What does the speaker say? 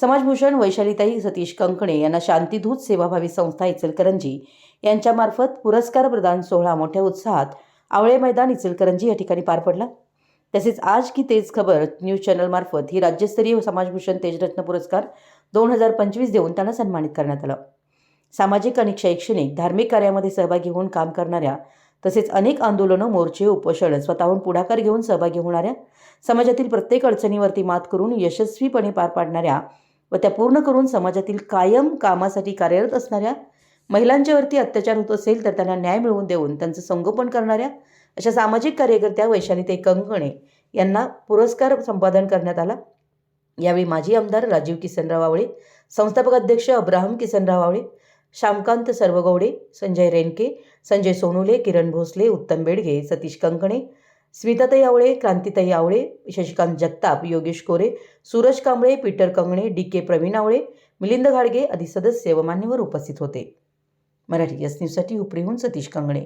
समाजभूषण वैशालीताई सतीश कंकणे यांना शांतीदूत सेवाभावी संस्था इचलकरंजी यांच्यामार्फत पुरस्कार प्रदान सोहळा मोठ्या उत्साहात आवळे मैदान इचलकरंजी या ठिकाणी पार पडला। तसेच आज की तेज खबर न्यूज चॅनल मार्फत ही राज्यस्तरीय समाजभूषण तेजरत्न पुरस्कार 2025 देऊन त्यांना सन्मानित करण्यात आलं। सामाजिक आणि शैक्षणिक धार्मिक कार्यामध्ये सहभागी होऊन काम करणाऱ्या तसेच अनेक आंदोलनं मोर्चे उपोषण स्वतःहून पुढाकार घेऊन सहभागी होणाऱ्या समाजातील प्रत्येक अडचणीवरती मात करून यशस्वीपणे पार पाडणाऱ्या व त्या पूर्ण करून समाजातील कायम कामासाठी कार्यरत असणाऱ्या महिलांच्यावरती अत्याचार होत असेल तर त्यांना न्याय मिळवून देऊन त्यांचं संगोपन करणाऱ्या अशा सामाजिक कार्यकर्त्या वैशालीताई कंकणे यांना पुरस्कार संपादन करण्यात आला। यावेळी माजी आमदार राजीव किसनराव आवळे, संस्थापक अध्यक्ष अब्राहम किसनराव आवळे, श्यामकांत सर्वगौडे, संजय रेनके, संजय सोनुले, किरण भोसले, उत्तम बेडगे, सतीश कंकणे, स्मिताताई आवळे, क्रांतिताई आवळे, शशिकांत जगताप, योगेश कोरे, सूरज कांबळे, पीटर कंगणे, डी.के. प्रवीण आवळे, मिलिंद घाडगे आदी सदस्य व मान्यवर उपस्थित होते। मराठी न्यूजसाठी उपरीहून सतीश कंगणे।